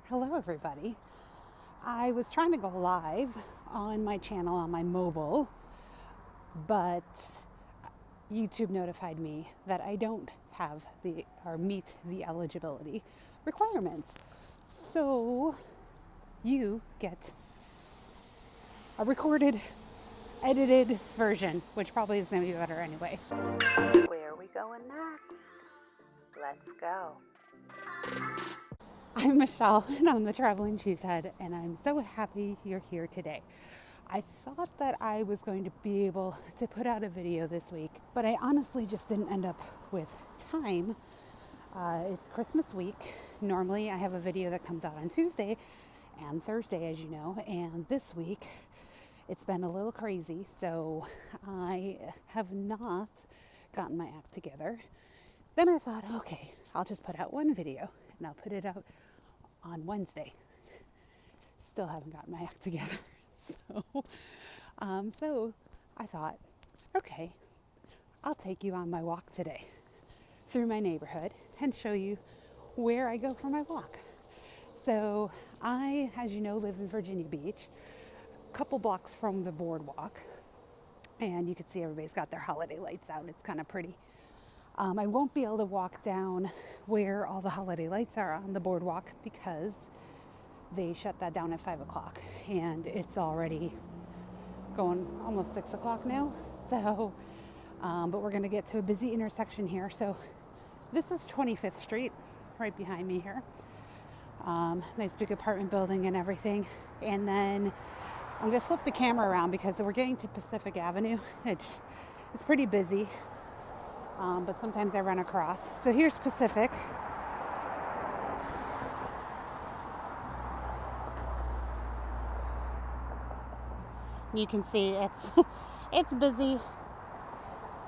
Hello everybody. I was trying to go live on my channel on my mobile, but YouTube notified me that I don't have meet the eligibility requirements. So you get a recorded, edited version, which probably is going to be better anyway. Where are we going next? Let's go. I'm Michelle, and I'm the Traveling Cheesehead, and I'm so happy you're here today. I thought that I was going to be able to put out a video this week, but I honestly just didn't end up with time. It's Christmas week. Normally I have a video that comes out on Tuesday and Thursday, as you know, and this week it's been a little crazy, so I have not gotten my act together. Then I thought, okay, I'll just put out one video, and I'll put it out on Wednesday. Still haven't gotten my act together. So I thought, okay, I'll take you on my walk today through my neighborhood and show you where I go for my walk. So I, as you know, live in Virginia Beach, a couple blocks from the Boardwalk, and you can see everybody's got their holiday lights out. It's kind of pretty. I won't be able to walk down where all the holiday lights are on the Boardwalk because they shut that down at 5 o'clock, and it's already going almost 6 o'clock now. So, but we're going to get to a busy intersection here. So this is 25th Street, right behind me here. Nice big apartment building and everything. And then I'm going to flip the camera around because we're getting to Pacific Avenue. It's pretty busy. But sometimes I run across. So here's Pacific. You can see it's busy.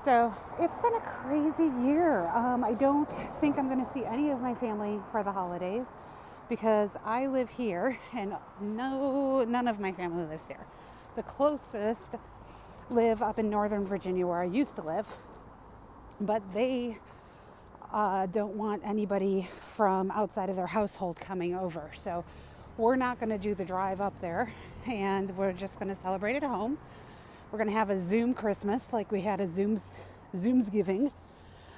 So it's been a crazy year. I don't think I'm going to see any of my family for the holidays because I live here and none of my family lives here. The closest live up in Northern Virginia where I used to live. But they don't want anybody from outside of their household coming over. So we're not going to do the drive up there, and we're just going to celebrate at home. We're going to have a Zoom Christmas like we had a Zoomsgiving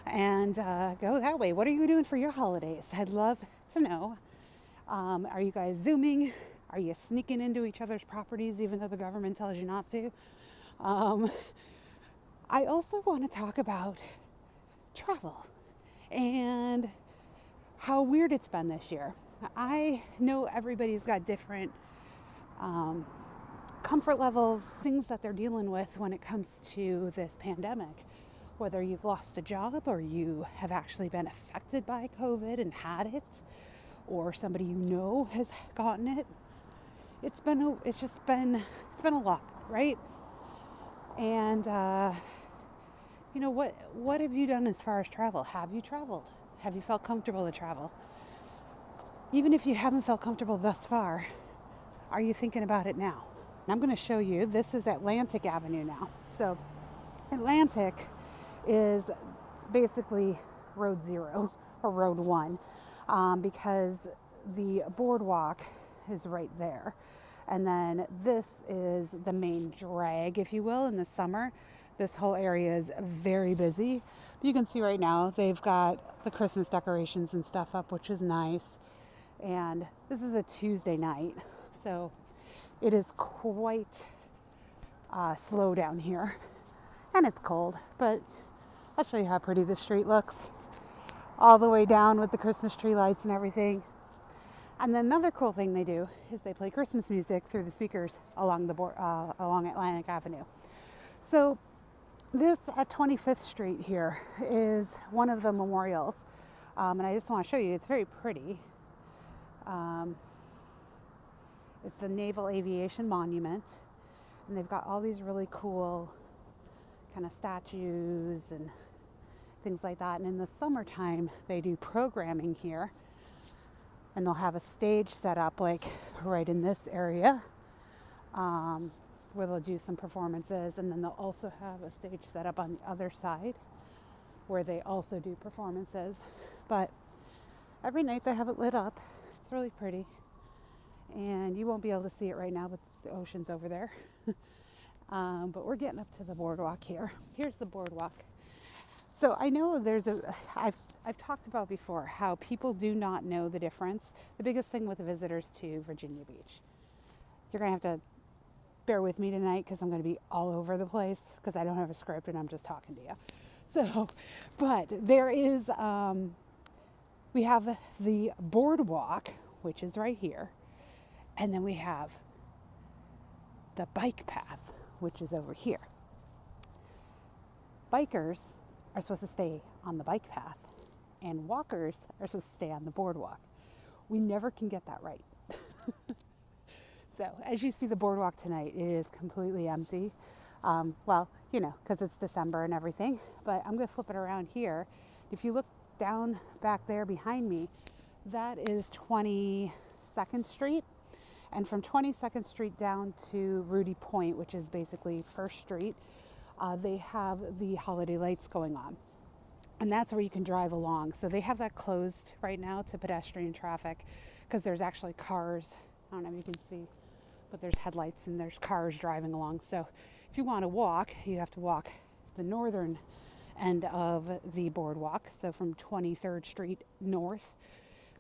and go that way. What are you doing for your holidays? I'd love to know. Are you guys Zooming? Are you sneaking into each other's properties even though the government tells you not to? I also want to talk about travel and how weird it's been this year. I know everybody's got different comfort levels, things that they're dealing with when it comes to this pandemic. Whether you've lost a job or you have actually been affected by COVID and had it, or somebody you know has gotten it. It's been a lot, right? And you know, what have you done as far as travel? Have you traveled? Have you felt comfortable to travel? Even if you haven't felt comfortable thus far, are you thinking about it now? And I'm going to show you, this is Atlantic Avenue now. So Atlantic is basically Road 0 or Road 1 because the Boardwalk is right there. And then this is the main drag, if you will, in the summer. This whole area is very busy. You can see right now they've got the Christmas decorations and stuff up, which is nice. And this is a Tuesday night, so it is quite slow down here. And it's cold, but I'll show you how pretty the street looks. All the way down with the Christmas tree lights and everything. And then another cool thing they do is they play Christmas music through the speakers along Atlantic Avenue. So this at 25th Street here is one of the memorials, and I just want to show you, it's very pretty. It's the Naval Aviation Monument, and they've got all these really cool kind of statues and things like that. And in the summertime, they do programming here, and they'll have a stage set up like right in this area. Where they'll do some performances, and then they'll also have a stage set up on the other side where they also do performances. But every night they have it lit up. It's really pretty. And you won't be able to see it right now, but the ocean's over there. But we're getting up to the boardwalk here. Here's the boardwalk. So I know I've talked about before how people do not know the difference. The biggest thing with the visitors to Virginia Beach. You're going to have to bear with me tonight because I'm going to be all over the place because I don't have a script and I'm just talking to you. So, but there is, we have the boardwalk, which is right here. And then we have the bike path, which is over here. Bikers are supposed to stay on the bike path and walkers are supposed to stay on the boardwalk. We never can get that right. So as you see the boardwalk tonight, it is completely empty. Well, you know, because it's December and everything, but I'm going to flip it around here. If you look down back there behind me, that is 22nd Street. And from 22nd Street down to Rudy Point, which is basically First Street, they have the holiday lights going on. And that's where you can drive along. So they have that closed right now to pedestrian traffic because there's actually cars. I don't know if you can see, but there's headlights and there's cars driving along. So if you want to walk, you have to walk the northern end of the boardwalk. So from 23rd Street north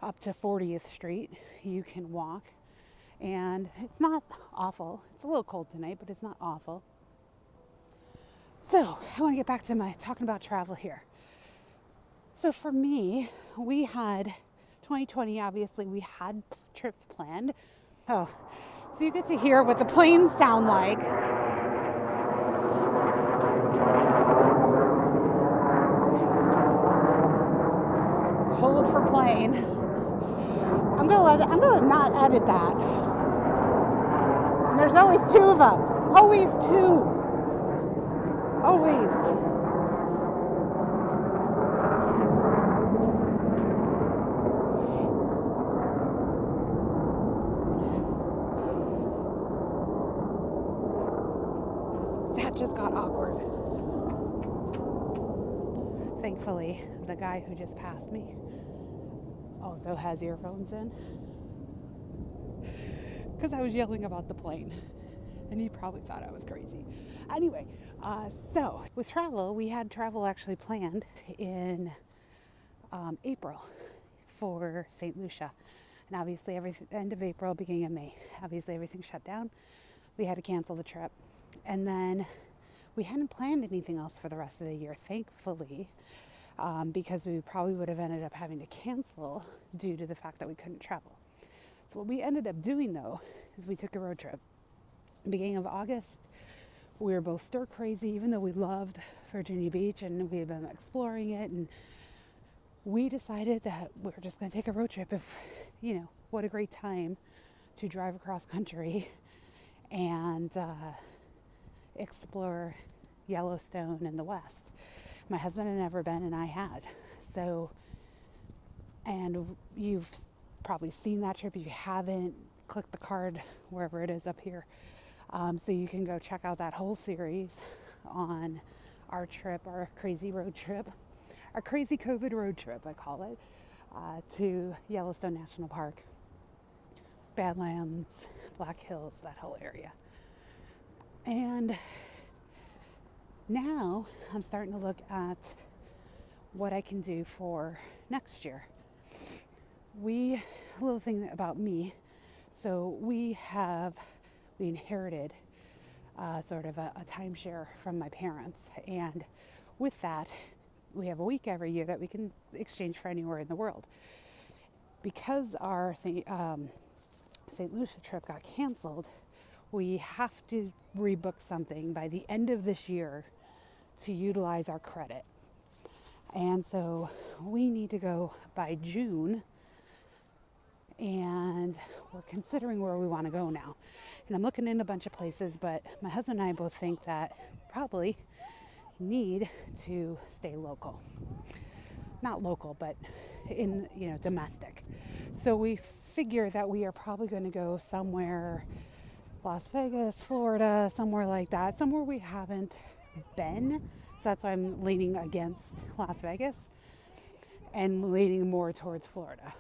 up to 40th Street, you can walk. And it's not awful. It's a little cold tonight, but it's not awful. So I want to get back to my talking about travel here. So for me, we had 2020, obviously we had trips planned. Oh, so you get to hear what the planes sound like. Hold for plane. I'm gonna not edit that. And there's always two of them. Always two. Always. That just got awkward. Thankfully, the guy who just passed me also has earphones in because I was yelling about the plane and he probably thought I was crazy. Anyway, so with travel, we had travel actually planned in April for St. Lucia, and obviously end of April, beginning of May, obviously everything shut down. We had to cancel the trip, and then we hadn't planned anything else for the rest of the year, thankfully. Because we probably would have ended up having to cancel due to the fact that we couldn't travel. So what we ended up doing though is we took a road trip. Beginning of August, we were both stir crazy, even though we loved Virginia Beach and we had been exploring it, and we decided that we were just going to take a road trip. If, you know, what a great time to drive across country and explore Yellowstone in the West. My husband had never been and I had. So, and you've probably seen that trip. If you haven't, click the card wherever it is up here. So you can go check out that whole series on our trip, our crazy road trip, our crazy COVID road trip, I call it, to Yellowstone National Park, Badlands, Black Hills, that whole area. And now I'm starting to look at what I can do for next year. A little thing about me. So we inherited sort of a timeshare from my parents. And with that, we have a week every year that we can exchange for anywhere in the world. Because our St. Lucia trip got canceled, we have to rebook something by the end of this year to utilize our credit. And so we need to go by June, and we're considering where we want to go now. And I'm looking in a bunch of places, but my husband and I both think that probably need to stay local. Not local, but in, domestic. So we figure that we are probably going to go somewhere, Las Vegas, Florida, somewhere like that, somewhere we haven't been. So that's why I'm leaning against Las Vegas and leaning more towards Florida.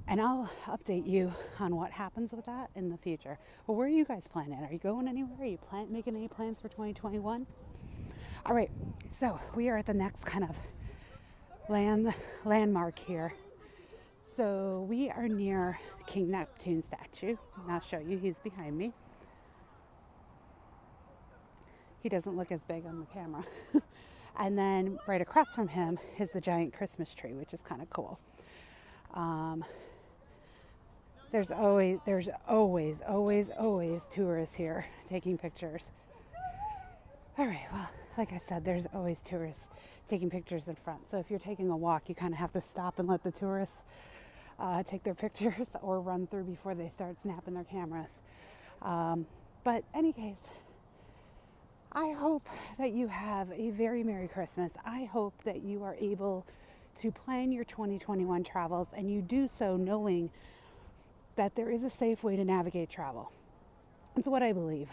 And I'll update you on what happens with that in the future. Well, where are you guys planning? Are you going anywhere? Are you making any plans for 2021? All right, so we are at the next kind of landmark here. So we are near King Neptune statue, and I'll show you. He's behind me. He doesn't look as big on the camera. And then right across from him is the giant Christmas tree, which is kind of cool. There's always tourists here taking pictures. All right, well, like I said, there's always tourists taking pictures in front. So if you're taking a walk, you kind of have to stop and let the tourists take their pictures or run through before they start snapping their cameras. But any case, I hope that you have a very Merry Christmas. I hope that you are able to plan your 2021 travels, and you do so knowing that there is a safe way to navigate travel. It's what I believe.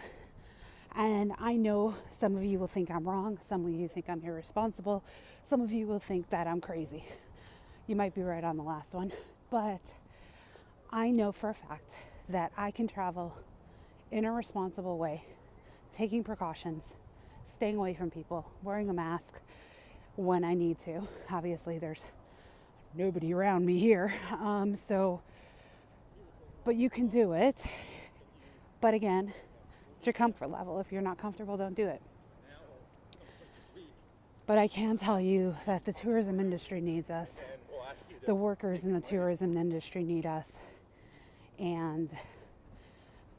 And I know some of you will think I'm wrong. Some of you think I'm irresponsible. Some of you will think that I'm crazy. You might be right on the last one. But I know for a fact that I can travel in a responsible way, taking precautions, staying away from people, wearing a mask when I need to. Obviously, there's nobody around me here. But you can do it. But again, it's your comfort level. If you're not comfortable, don't do it. But I can tell you that the tourism industry needs us. The workers in the tourism industry need us. And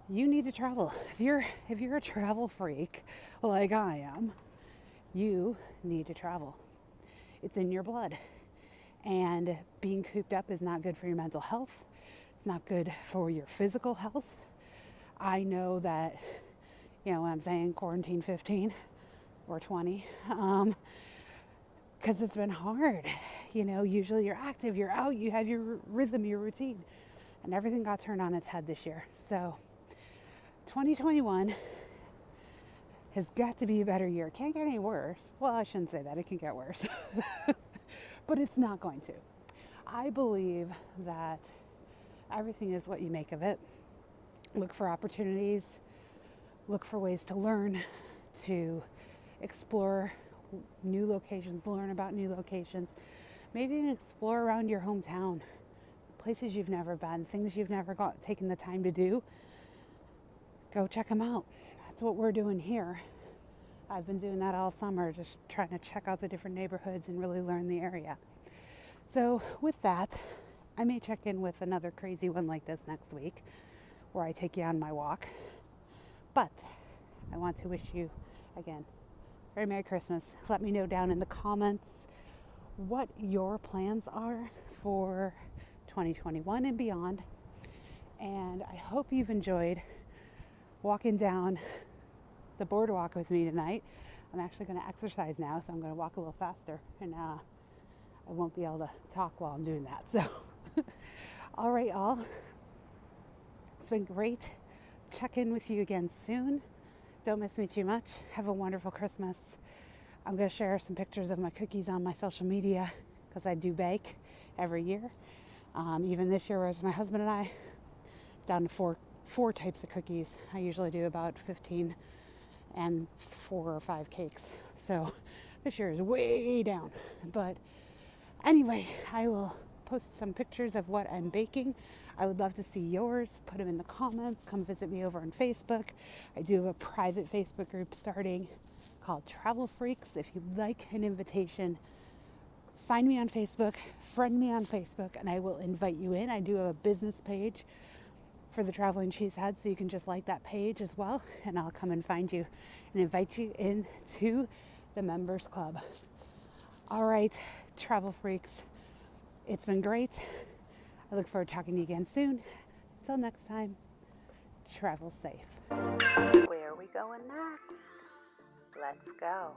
you need to travel. If you're a travel freak like I am, you need to travel. It's in your blood. And being cooped up is not good for your mental health. It's not good for your physical health. I know that, when I'm saying quarantine 15 or 20, because it's been hard. Usually you're active, you're out, you have your rhythm, your routine, and everything got turned on its head this year. So 2021 has got to be a better year. It can't get any worse. Well, I shouldn't say that. It can get worse. But it's not going to. I believe that everything is what you make of it. Look for opportunities. Look for ways to learn, to explore new locations, learn about new locations. Maybe even explore around your hometown. Places you've never been, things you've never taken the time to do. Go check them out. That's what we're doing here. I've been doing that all summer, just trying to check out the different neighborhoods and really learn the area. So with that, I may check in with another crazy one like this next week, where I take you on my walk. But I want to wish you, again, very Merry Christmas. Let me know down in the comments what your plans are for 2021 and beyond. And I hope you've enjoyed walking down the boardwalk with me tonight. I'm actually going to exercise now, so I'm going to walk a little faster, and I won't be able to talk while I'm doing that. So, all right, y'all. It's been great. Check in with you again soon. Don't miss me too much. Have a wonderful Christmas. I'm going to share some pictures of my cookies on my social media, because I do bake every year. Even this year, whereas my husband and I, down to four types of cookies. I usually do about 15 and 4 or 5 cakes. So this year is way down. But anyway, I will post some pictures of what I'm baking. I would love to see yours. Put them in the comments. Come visit me over on Facebook. I do have a private Facebook group starting called Travel Freaks. If you'd like an invitation, find me on Facebook, friend me on Facebook, and I will invite you in. I do have a business page for the Traveling Cheesehead, so you can just like that page as well, and I'll come and find you and invite you into the members club. All right, Travel Freaks, it's been great. I look forward to talking to you again soon. Until next time, travel safe. Where are we going next? Let's go.